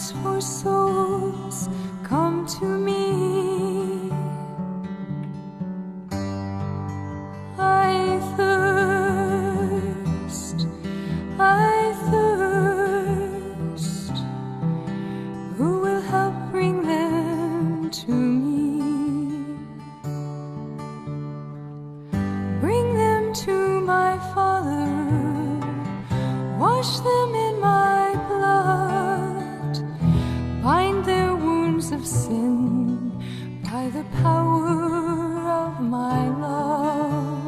thirst for souls, come to me. I thirst, I thirst. Who will help bring them to me? Bring them to my Father, wash them in my blood, bind their wounds of sin by the power of my love.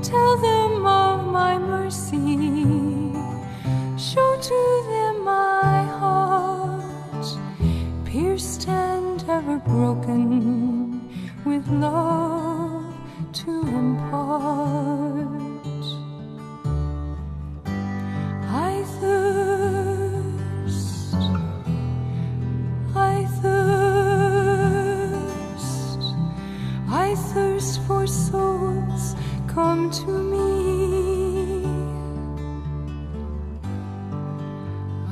Tell them of my mercy, show to them my heart, pierced and ever broken, with love to impart. I thirst, I thirst, I thirst for souls, come to me.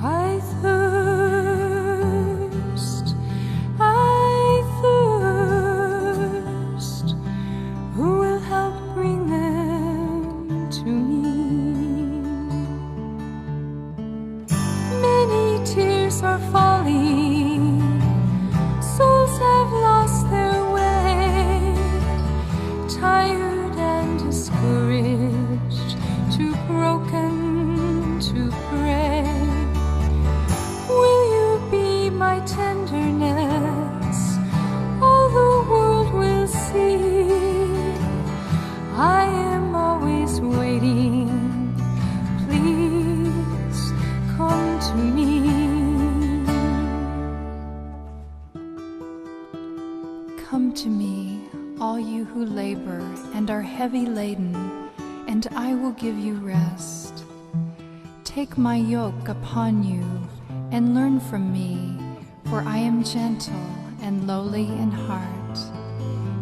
I thirst, I thirst. Who will help bring them to me? Many tears are falling, souls have lost their way, tired and discouraged, too broken to pray. Will you be my tenderness? All the world will see. I am always waiting. Please come to me. Come to me, all you who labor and are heavy laden, and I will give you rest. Take my yoke upon you and learn from me, for I am gentle and lowly in heart,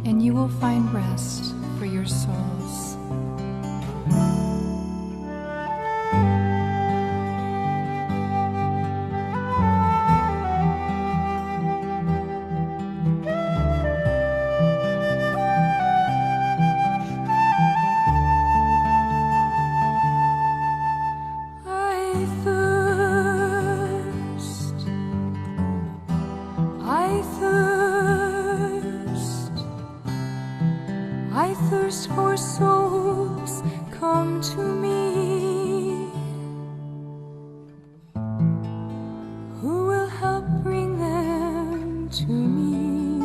and you will find rest for your souls. I thirst, I thirst, I thirst for souls, come to me. Who will help bring them to me?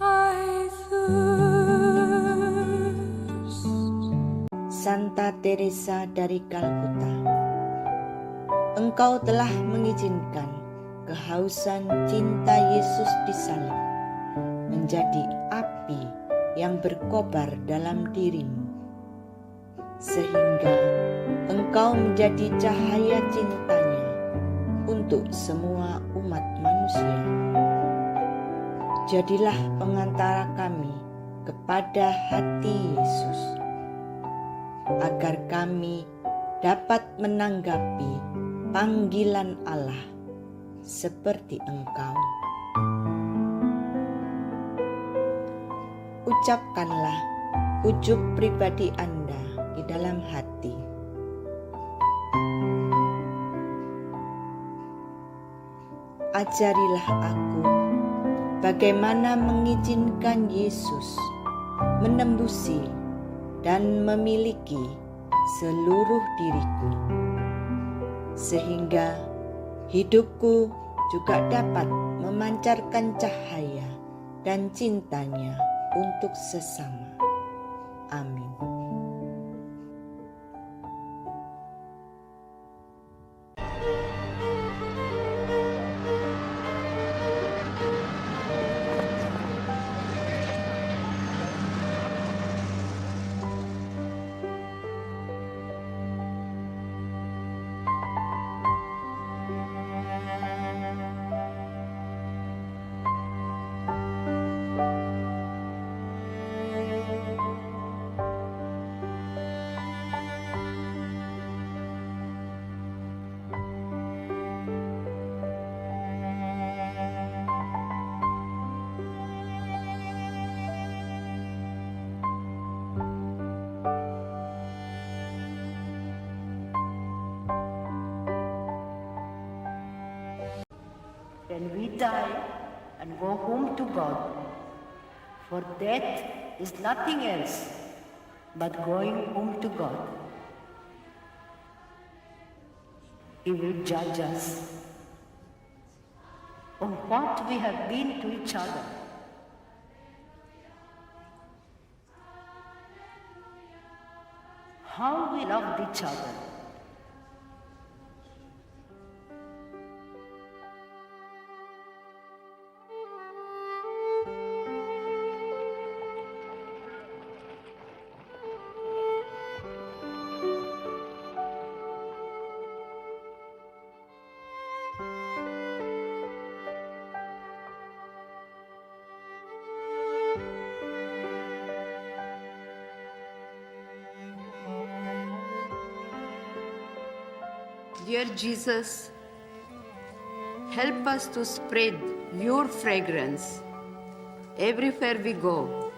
I thirst. Santa Teresa dari Kalkuta, Engkau telah mengizinkan kehausan cinta Yesus di salib menjadi api yang berkobar dalam dirimu, sehingga Engkau menjadi cahaya cintanya untuk semua umat manusia. Jadilah pengantara kami kepada hati Yesus, agar kami dapat menanggapi panggilan Allah seperti Engkau. Ucapkanlah ujub pribadi Anda di dalam hati. Ajarilah aku bagaimana mengizinkan Yesus menembusi dan memiliki seluruh diriku, sehingga hidupku juga dapat memancarkan cahaya dan cintanya untuk sesama. Amin. die and go home to God. For death is nothing else but going home to God. He will judge us on what we have been to each other. How we loved each other. Dear Jesus, help us to spread your fragrance everywhere we go.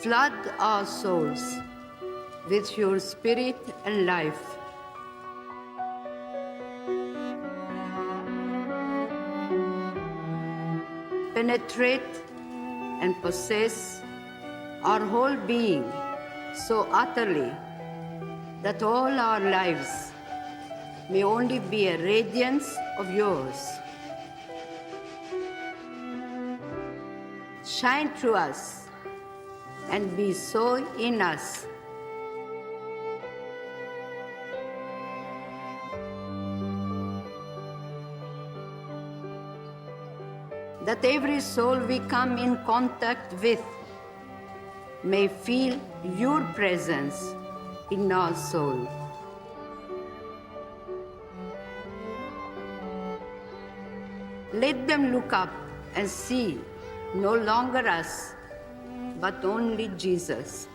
Flood our souls with your spirit and life. Penetrate and possess our whole being so utterly that all our lives may only be a radiance of yours. Shine through us and be so in us that every soul we come in contact with may feel your presence in our soul. Let them look up and see no longer us, but only Jesus.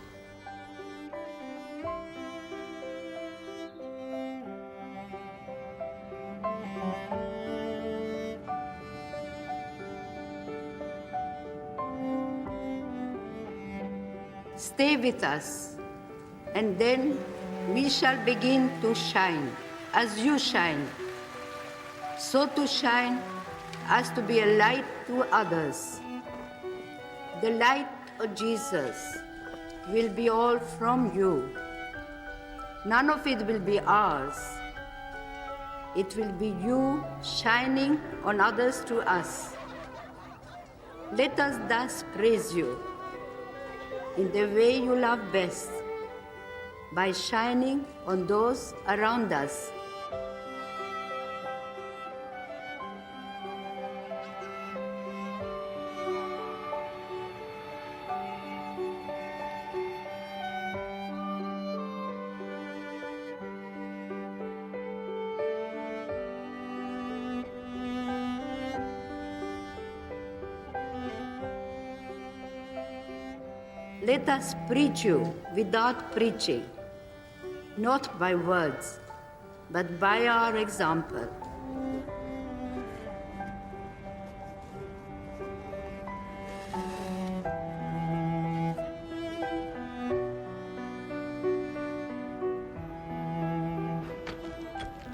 Stay with us, and then we shall begin to shine as you shine. So to shine as to be a light to others. The light of Jesus will be all from you. None of it will be ours. It will be you shining on others through us. Let us thus praise you in the way you love best, by shining on those around us. Let us preach you without preaching, not by words, but by our example.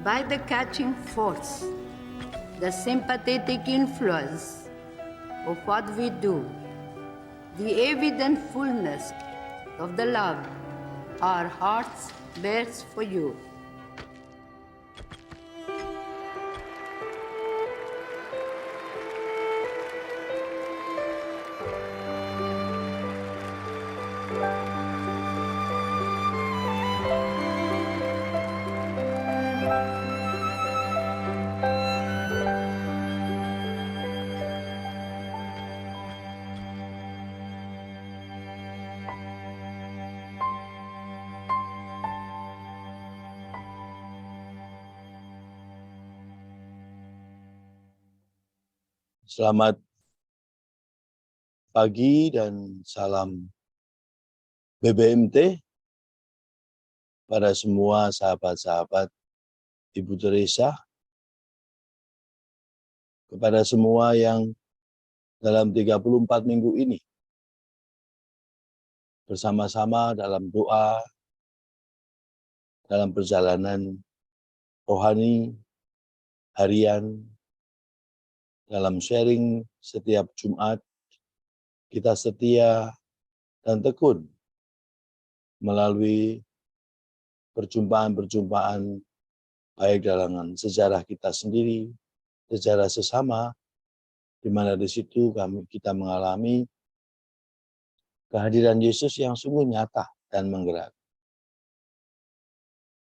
By the catching force, the sympathetic influence of what we do, the evident fullness of the love our hearts bears for you. Selamat pagi dan salam BBMT pada semua sahabat-sahabat Ibu Teresa, kepada semua yang dalam 34 minggu ini bersama-sama dalam doa dalam perjalanan rohani harian, dalam sharing setiap Jumat, kita setia dan tekun melalui perjumpaan-perjumpaan baik dalam sejarah kita sendiri, sejarah sesama, di mana di situ kita mengalami kehadiran Yesus yang sungguh nyata dan menggerakkan.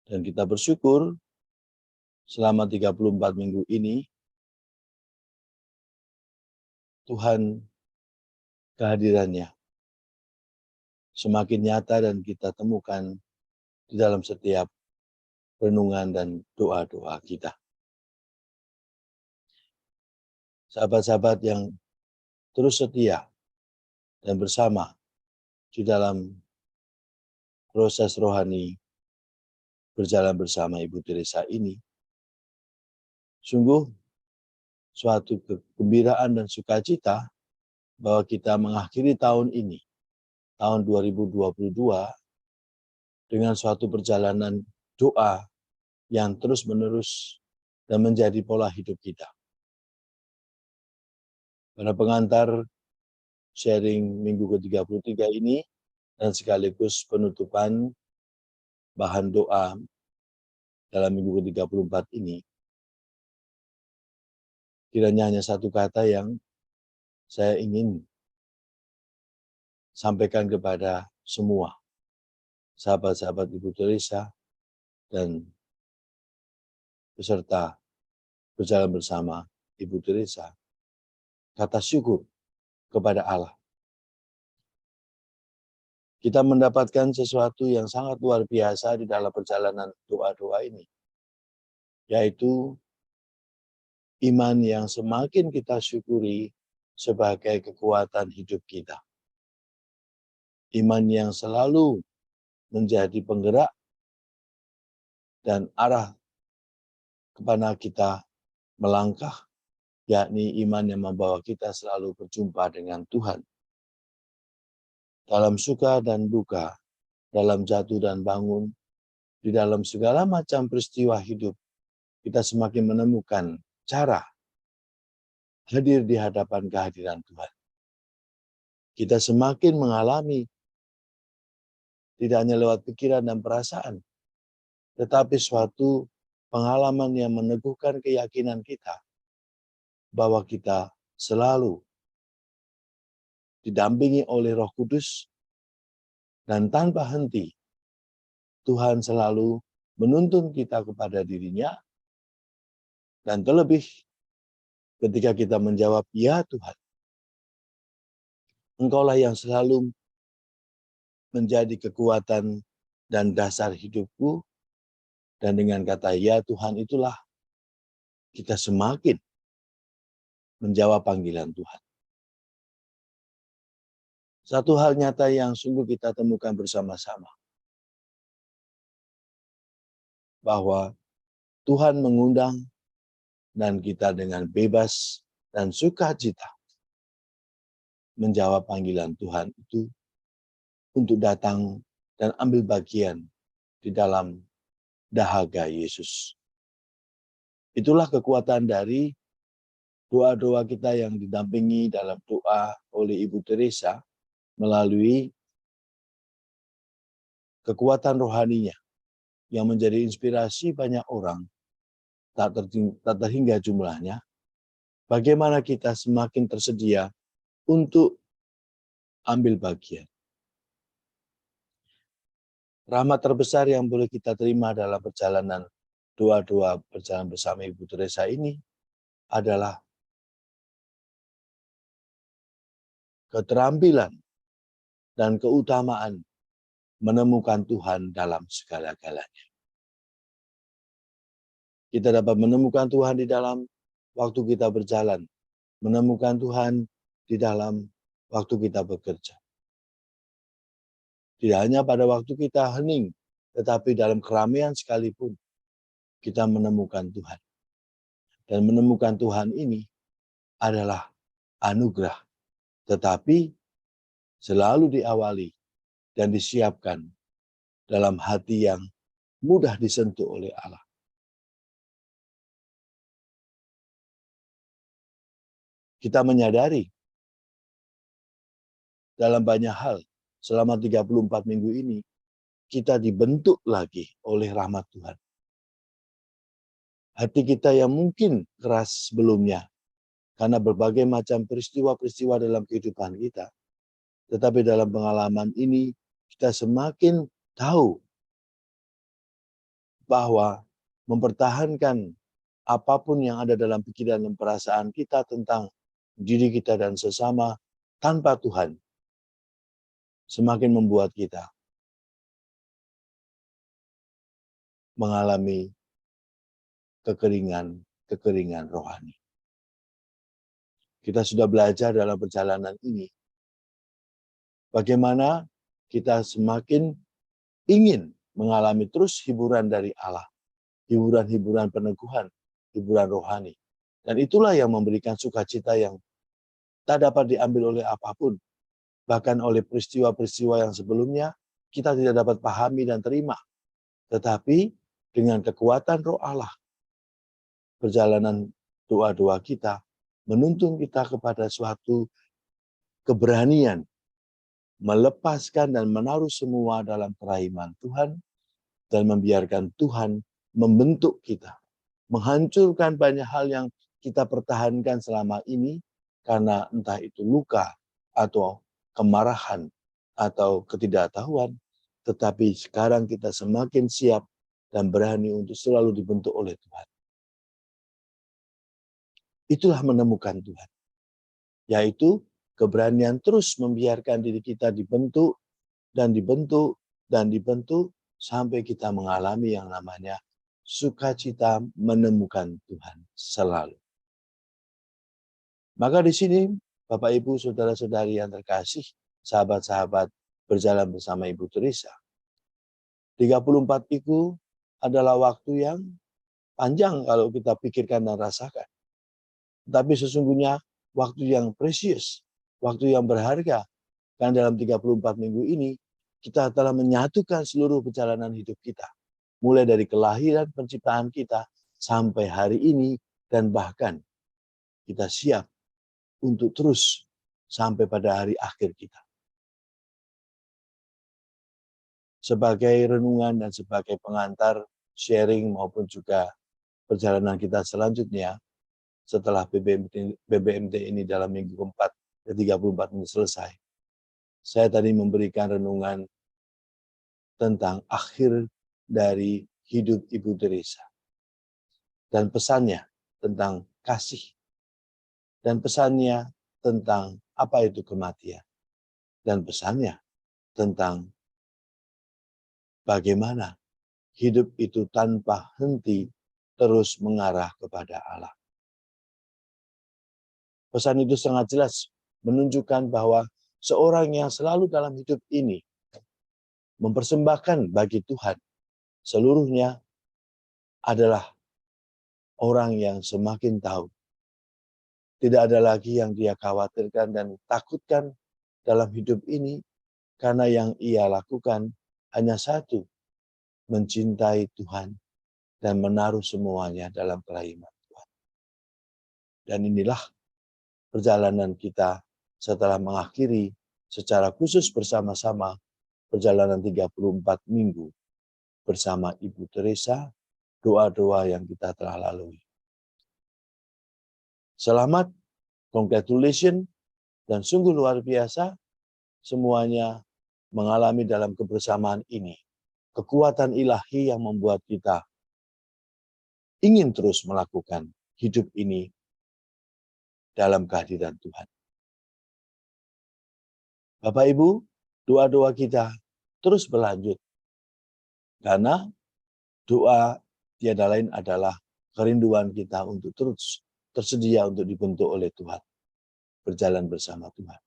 Dan kita bersyukur selama 34 minggu ini, Tuhan kehadirannya semakin nyata dan kita temukan di dalam setiap renungan dan doa-doa kita. Sahabat-sahabat yang terus setia dan bersama di dalam proses rohani berjalan bersama Ibu Teresa ini, sungguh suatu kegembiraan dan sukacita bahwa kita mengakhiri tahun ini, tahun 2022, dengan suatu perjalanan doa yang terus-menerus dan menjadi pola hidup kita. Pada pengantar sharing minggu ke-33 ini, dan sekaligus penutupan bahan doa dalam minggu ke-34 ini, kiranya hanya satu kata yang saya ingin sampaikan kepada semua sahabat-sahabat Ibu Teresa dan peserta berjalan bersama Ibu Teresa. Kata syukur kepada Allah. Kita mendapatkan sesuatu yang sangat luar biasa di dalam perjalanan doa-doa ini, yaitu iman yang semakin kita syukuri sebagai kekuatan hidup kita. Iman yang selalu menjadi penggerak dan arah kepada kita melangkah, yakni iman yang membawa kita selalu berjumpa dengan Tuhan. Dalam suka dan duka, dalam jatuh dan bangun, di dalam segala macam peristiwa hidup, kita semakin menemukan cara hadir di hadapan kehadiran Tuhan. Kita semakin mengalami, tidak hanya lewat pikiran dan perasaan, tetapi suatu pengalaman yang meneguhkan keyakinan kita bahwa kita selalu didampingi oleh Roh Kudus dan tanpa henti Tuhan selalu menuntun kita kepada dirinya, dan terlebih ketika kita menjawab, "Ya Tuhan, Engkaulah yang selalu menjadi kekuatan dan dasar hidupku," dan dengan kata "Ya Tuhan" itulah kita semakin menjawab panggilan Tuhan. Satu hal nyata yang sungguh kita temukan bersama-sama, bahwa Tuhan mengundang dan kita dengan bebas dan sukacita menjawab panggilan Tuhan itu untuk datang dan ambil bagian di dalam dahaga Yesus. Itulah kekuatan dari doa-doa kita yang didampingi dalam doa oleh Ibu Teresa melalui kekuatan rohaninya yang menjadi inspirasi banyak orang, tak terhingga jumlahnya. Bagaimana kita semakin tersedia untuk ambil bagian. Rahmat terbesar yang boleh kita terima dalam perjalanan doa-doa berjalan bersama Ibu Teresa ini adalah keterampilan dan keutamaan menemukan Tuhan dalam segala-galanya. Kita dapat menemukan Tuhan di dalam waktu kita berjalan, menemukan Tuhan di dalam waktu kita bekerja. Tidak hanya pada waktu kita hening, tetapi dalam keramaian sekalipun kita menemukan Tuhan. Dan menemukan Tuhan ini adalah anugerah, tetapi selalu diawali dan disiapkan dalam hati yang mudah disentuh oleh Allah. Kita menyadari dalam banyak hal selama 34 minggu ini kita dibentuk lagi oleh rahmat Tuhan. Hati kita yang mungkin keras sebelumnya karena berbagai macam peristiwa-peristiwa dalam kehidupan kita. Tetapi dalam pengalaman ini kita semakin tahu bahwa mempertahankan apapun yang ada dalam pikiran dan perasaan kita tentang diri kita dan sesama tanpa Tuhan semakin membuat kita mengalami kekeringan rohani. Kita sudah belajar dalam perjalanan ini bagaimana kita semakin ingin mengalami terus hiburan dari Allah, hiburan-hiburan peneguhan, hiburan rohani. Dan itulah yang memberikan sukacita yang tak dapat diambil oleh apapun. Bahkan oleh peristiwa-peristiwa yang sebelumnya kita tidak dapat pahami dan terima. Tetapi dengan kekuatan Roh Allah, perjalanan doa-doa kita menuntun kita kepada suatu keberanian melepaskan dan menaruh semua dalam kerahiman Tuhan dan membiarkan Tuhan membentuk kita, menghancurkan banyak hal yang kita pertahankan selama ini karena entah itu luka atau kemarahan atau ketidaktahuan, tetapi sekarang kita semakin siap dan berani untuk selalu dibentuk oleh Tuhan. Itulah menemukan Tuhan, yaitu keberanian terus membiarkan diri kita dibentuk dan dibentuk dan dibentuk sampai kita mengalami yang namanya sukacita menemukan Tuhan selalu. Maka di sini Bapak Ibu saudara-saudari yang terkasih, sahabat-sahabat berjalan bersama Ibu Teresa. 34 itu adalah waktu yang panjang kalau kita pikirkan dan rasakan. Tapi sesungguhnya waktu yang precious, waktu yang berharga. Karena dalam 34 minggu ini, kita telah menyatukan seluruh perjalanan hidup kita. Mulai dari kelahiran penciptaan kita, sampai hari ini, dan bahkan kita siap untuk terus sampai pada hari akhir kita. Sebagai renungan dan sebagai pengantar sharing maupun juga perjalanan kita selanjutnya, setelah BBMT ini dalam minggu keempat ke 34 ini selesai, saya tadi memberikan renungan tentang akhir dari hidup Ibu Teresa. Dan pesannya tentang kasih. Dan pesannya tentang apa itu kematian. Dan pesannya tentang bagaimana hidup itu tanpa henti terus mengarah kepada Allah. Pesan itu sangat jelas menunjukkan bahwa seorang yang selalu dalam hidup ini mempersembahkan bagi Tuhan seluruhnya adalah orang yang semakin tahu. Tidak ada lagi yang dia khawatirkan dan takutkan dalam hidup ini karena yang ia lakukan hanya satu, mencintai Tuhan dan menaruh semuanya dalam kerahiman Tuhan. Dan inilah perjalanan kita setelah mengakhiri secara khusus bersama-sama perjalanan 34 minggu bersama Ibu Teresa, doa-doa yang kita telah lalui. Selamat, congratulations, dan sungguh luar biasa semuanya mengalami dalam kebersamaan ini. Kekuatan ilahi yang membuat kita ingin terus melakukan hidup ini dalam kehadiran Tuhan. Bapak Ibu, doa-doa kita terus berlanjut. Karena doa tiada lain adalah kerinduan kita untuk terus tersedia untuk dibentuk oleh Tuhan. Berjalan bersama Tuhan.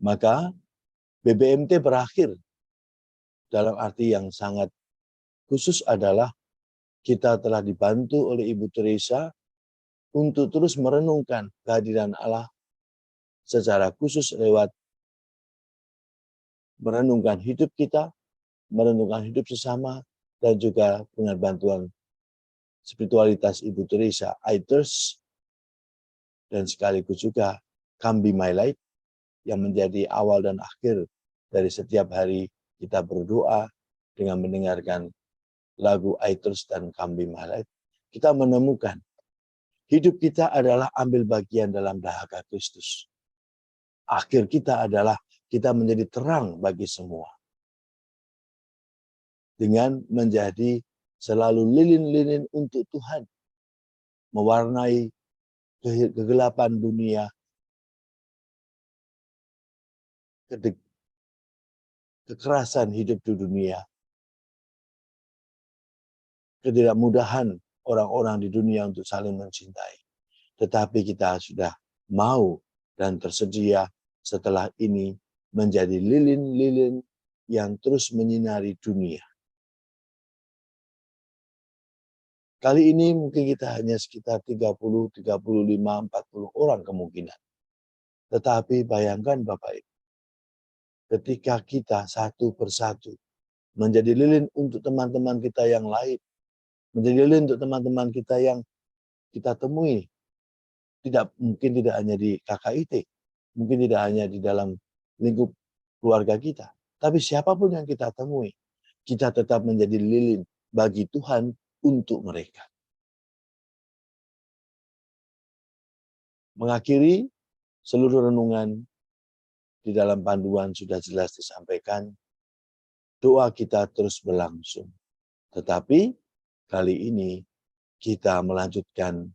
Maka BBMT berakhir dalam arti yang sangat khusus adalah kita telah dibantu oleh Ibu Teresa untuk terus merenungkan kehadiran Allah secara khusus lewat merenungkan hidup kita, merenungkan hidup sesama, dan juga dengan bantuan spiritualitas Ibu Teresa, I Thirst, dan sekaligus juga Come Be My Light yang menjadi awal dan akhir dari setiap hari kita berdoa dengan mendengarkan lagu I Thirst dan Come Be My Light. Kita menemukan hidup kita adalah ambil bagian dalam dahaga Kristus. Akhir kita adalah kita menjadi terang bagi semua. Dengan menjadi selalu lilin-lilin untuk Tuhan. Mewarnai kegelapan dunia. Kekerasan hidup di dunia. Ketidakmudahan orang-orang di dunia untuk saling mencintai. Tetapi kita sudah mau dan tersedia setelah ini menjadi lilin-lilin yang terus menyinari dunia. Kali ini mungkin kita hanya sekitar 30, 35, 40 orang kemungkinan. Tetapi bayangkan Bapak Ibu, ketika kita satu persatu menjadi lilin untuk teman-teman kita yang lain, menjadi lilin untuk teman-teman kita yang kita temui, mungkin tidak hanya di KKIT, mungkin tidak hanya di dalam lingkup keluarga kita, tapi siapapun yang kita temui, kita tetap menjadi lilin bagi Tuhan untuk mereka. Mengakhiri seluruh renungan di dalam panduan sudah jelas disampaikan, doa kita terus berlangsung. Tetapi kali ini kita melanjutkan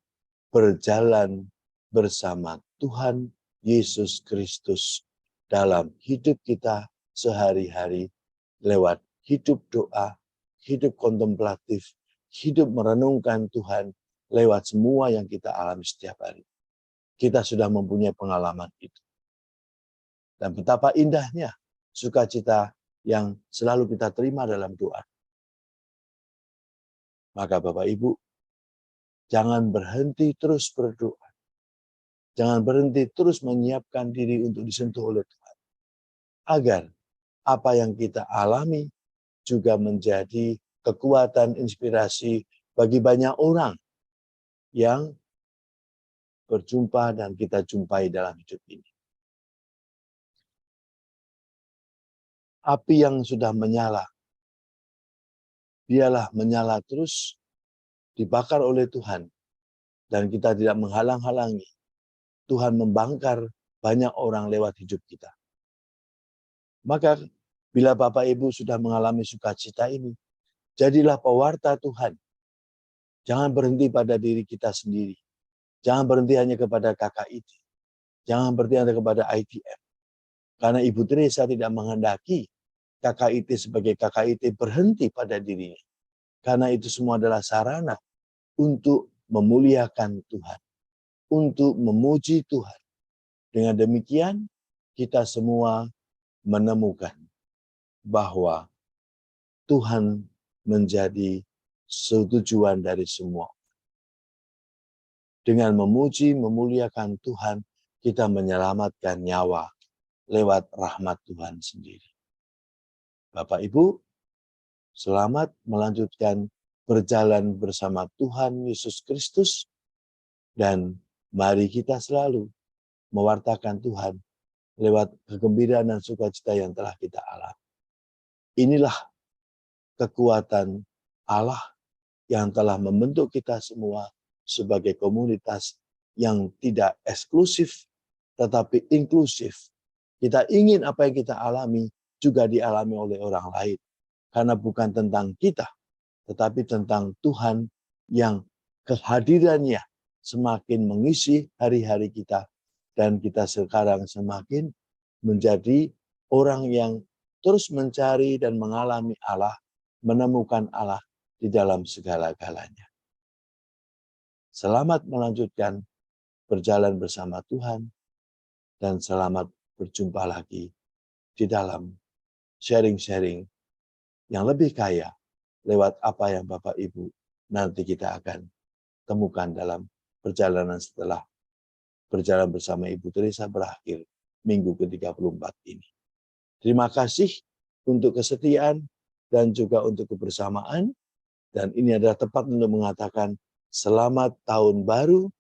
berjalan bersama Tuhan Yesus Kristus dalam hidup kita sehari-hari lewat hidup doa, hidup kontemplatif, hidup merenungkan Tuhan lewat semua yang kita alami setiap hari. Kita sudah mempunyai pengalaman itu. Dan betapa indahnya sukacita yang selalu kita terima dalam doa. Maka Bapak Ibu, jangan berhenti terus berdoa. Jangan berhenti terus menyiapkan diri untuk disentuh oleh Tuhan. Agar apa yang kita alami juga menjadi kekuatan inspirasi bagi banyak orang yang berjumpa dan kita jumpai dalam hidup ini. Api yang sudah menyala, biarlah menyala terus, dibakar oleh Tuhan, dan kita tidak menghalang-halangi. Tuhan membangkar banyak orang lewat hidup kita. Maka bila Bapak Ibu sudah mengalami sukacita ini, jadilah pewarta Tuhan. Jangan berhenti pada diri kita sendiri. Jangan berhenti hanya kepada KKIT. Jangan berhenti hanya kepada ITM. Karena Ibu Teresa tidak menghendaki KKIT sebagai KKIT berhenti pada dirinya. Karena itu semua adalah sarana untuk memuliakan Tuhan. Untuk memuji Tuhan. Dengan demikian, kita semua menemukan bahwa Tuhan menjadi tujuan dari semua. Dengan memuji, memuliakan Tuhan, kita menyelamatkan nyawa lewat rahmat Tuhan sendiri. Bapak Ibu, selamat melanjutkan berjalan bersama Tuhan Yesus Kristus, dan mari kita selalu mewartakan Tuhan lewat kegembiraan dan sukacita yang telah kita alami. Inilah kekuatan Allah yang telah membentuk kita semua sebagai komunitas yang tidak eksklusif, tetapi inklusif. Kita ingin apa yang kita alami juga dialami oleh orang lain. Karena bukan tentang kita, tetapi tentang Tuhan yang kehadirannya semakin mengisi hari-hari kita. Dan kita sekarang semakin menjadi orang yang terus mencari dan mengalami Allah, menemukan Allah di dalam segala-galanya. Selamat melanjutkan berjalan bersama Tuhan, dan selamat berjumpa lagi di dalam sharing-sharing yang lebih kaya lewat apa yang Bapak Ibu nanti kita akan temukan dalam perjalanan setelah berjalan bersama Ibu Teresa berakhir minggu ke-34 ini. Terima kasih untuk kesetiaan dan juga untuk kebersamaan. Dan ini adalah tepat untuk mengatakan selamat tahun baru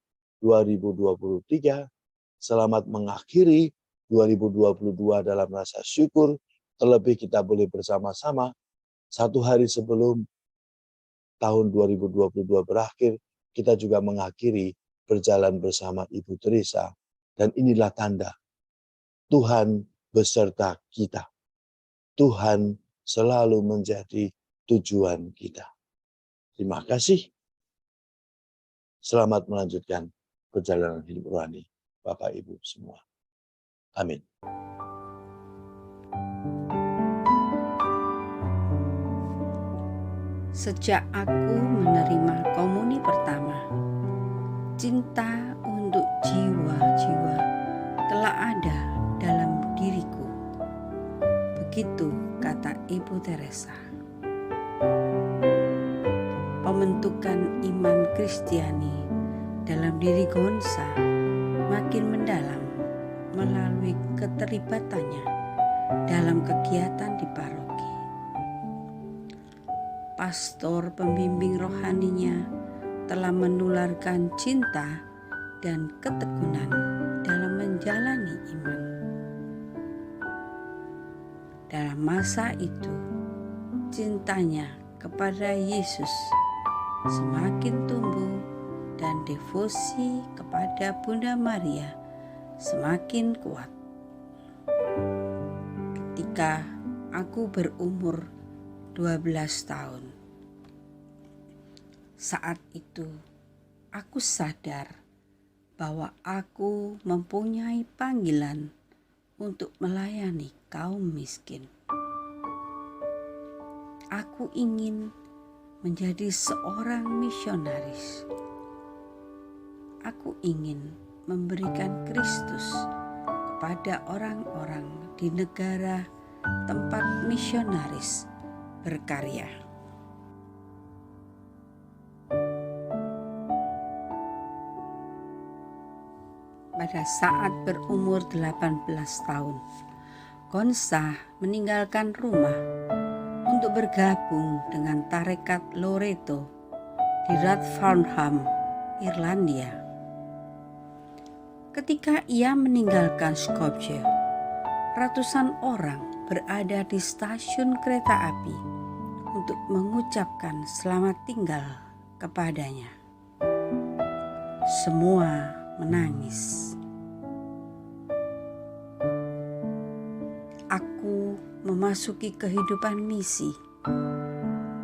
2023, selamat mengakhiri 2022 dalam rasa syukur, terlebih kita boleh bersama-sama satu hari sebelum tahun 2022 berakhir, kita juga mengakhiri berjalan bersama Ibu Teresa. Dan inilah tanda Tuhan beserta kita. Tuhan selalu menjadi tujuan kita. Terima kasih. Selamat melanjutkan perjalanan hidup rohani Bapak Ibu semua. Amin. Sejak aku menerima komuni pertama, cinta untuk jiwa-jiwa telah ada dalam diriku. Begitu kata Ibu Teresa. Pembentukan iman Kristiani dalam diri Gonza makin mendalam melalui keterlibatannya dalam kegiatan di paroki. Pastor pembimbing rohaninya telah menularkan cinta dan ketekunan dalam menjalani iman. Dalam masa itu, cintanya kepada Yesus semakin tumbuh dan devosi kepada Bunda Maria semakin kuat. Ketika aku berumur 12 tahun. Saat itu, aku sadar bahwa aku mempunyai panggilan untuk melayani kaum miskin. Aku ingin menjadi seorang misionaris. Aku ingin memberikan Kristus kepada orang-orang di negara tempat misionaris berkarya. Pada saat berumur 18 tahun, Gonza meninggalkan rumah untuk bergabung dengan tarekat Loreto di Rathfarnham, Irlandia. Ketika ia meninggalkan Skopje, ratusan orang berada di stasiun kereta api untuk mengucapkan selamat tinggal kepadanya. Semua menangis. Aku memasuki kehidupan misi.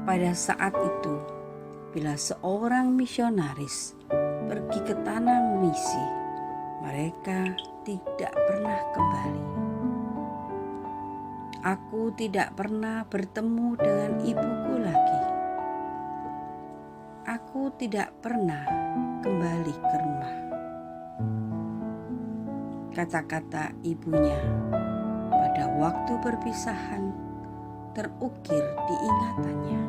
Pada saat itu, bila seorang misionaris pergi ke tanah misi, mereka tidak pernah kembali. Aku tidak pernah bertemu dengan ibuku lagi. Aku tidak pernah kembali ke rumah. Kata-kata ibunya pada waktu perpisahan terukir di ingatannya.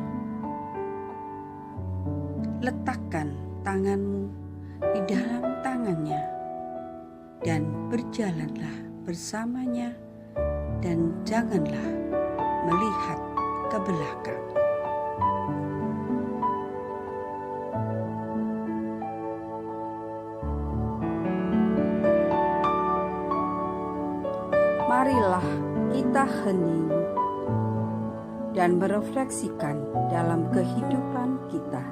Letakkan tanganmu di dalam tangannya dan berjalanlah bersamanya, dan janganlah melihat ke belakang. Marilah kita hening dan merefleksikan dalam kehidupan kita.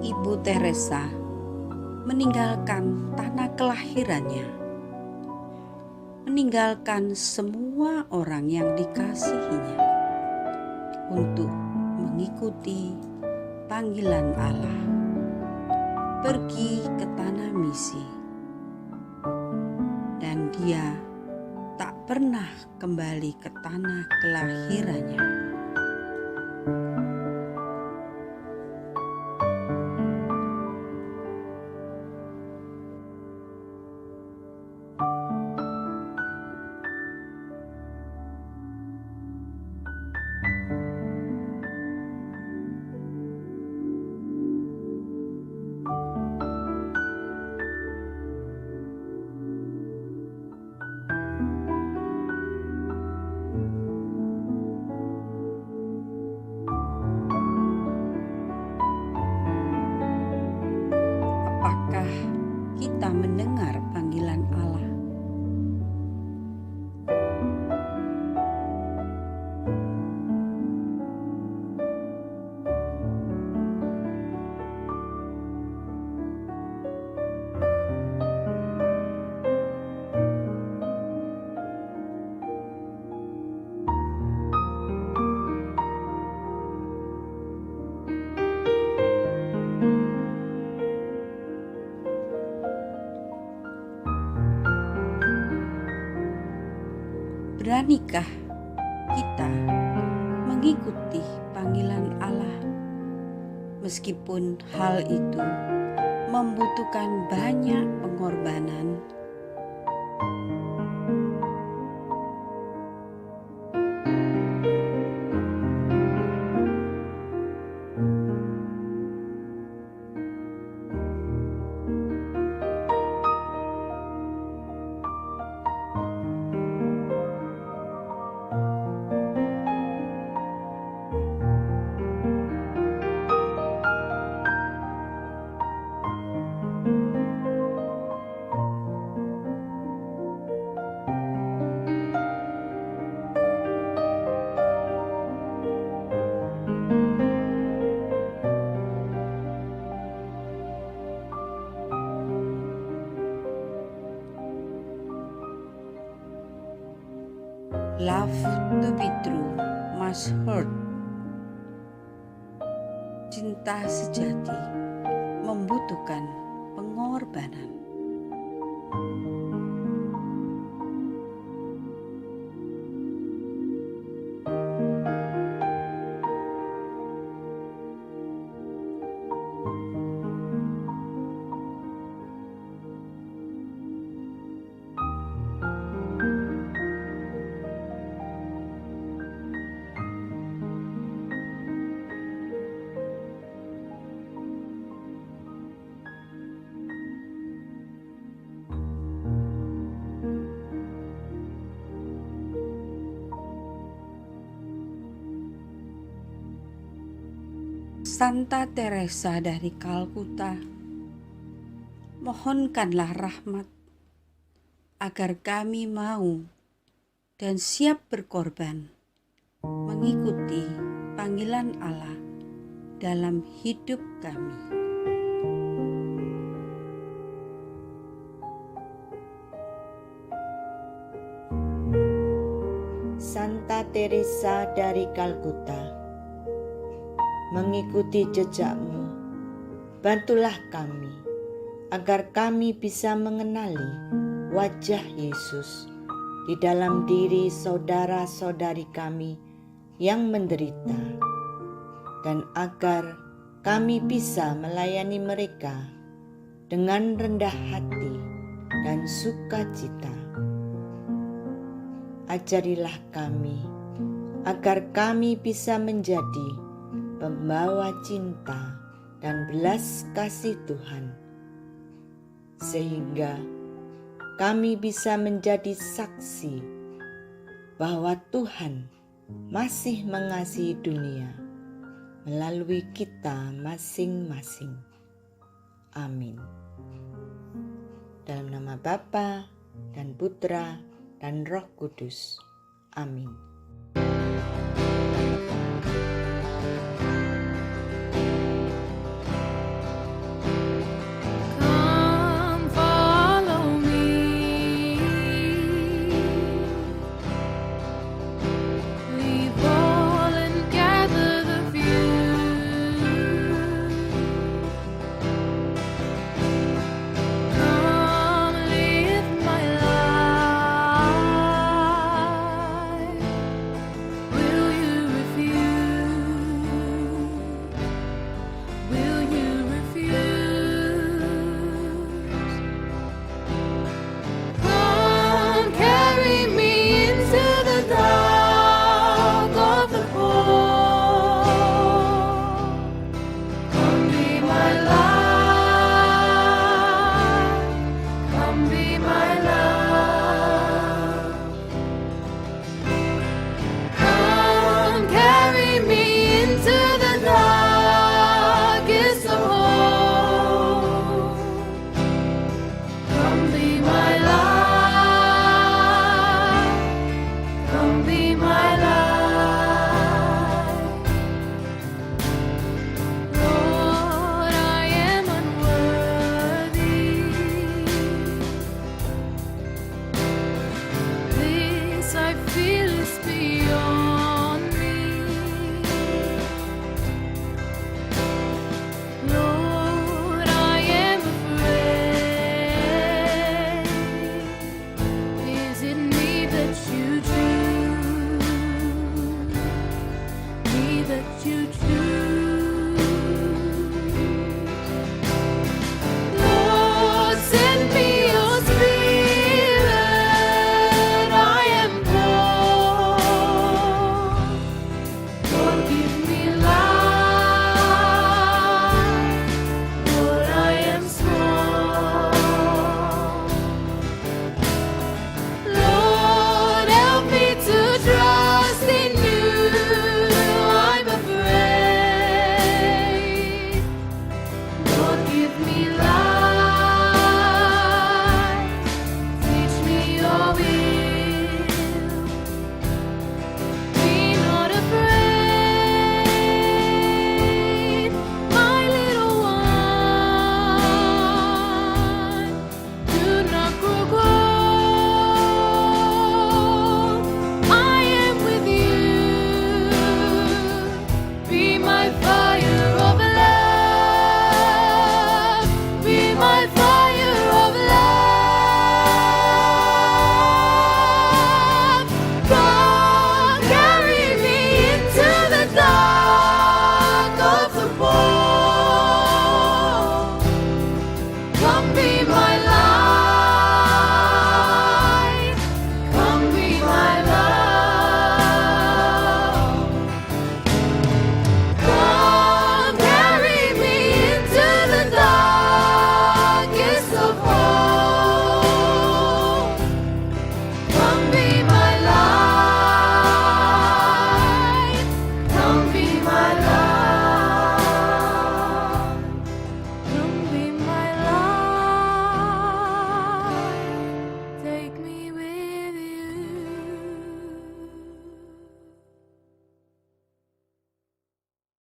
Ibu Teresa meninggalkan tanah kelahirannya, meninggalkan semua orang yang dikasihinya untuk mengikuti panggilan Allah, pergi ke tanah misi, dan dia tak pernah kembali ke tanah kelahirannya. kita mendengar panggilan Allah. Beranikah kita mengikuti panggilan Allah meskipun hal itu membutuhkan banyak pengorbanan? Love to be true must hurt. Cinta sejati membutuhkan pengorbanan. Santa Teresa dari Kalkuta, mohonkanlah rahmat agar kami mau dan siap berkorban mengikuti panggilan Allah dalam hidup kami. Santa Teresa dari Kalkuta, mengikuti jejakmu, bantulah kami agar kami bisa mengenali wajah Yesus di dalam diri saudara-saudari kami yang menderita, dan agar kami bisa melayani mereka dengan rendah hati dan sukacita. Ajarilah kami agar kami bisa menjadi pembawa cinta dan belas kasih Tuhan, sehingga kami bisa menjadi saksi bahwa Tuhan masih mengasihi dunia melalui kita masing-masing. Amin. Dalam nama Bapa dan Putra dan Roh Kudus. Amin.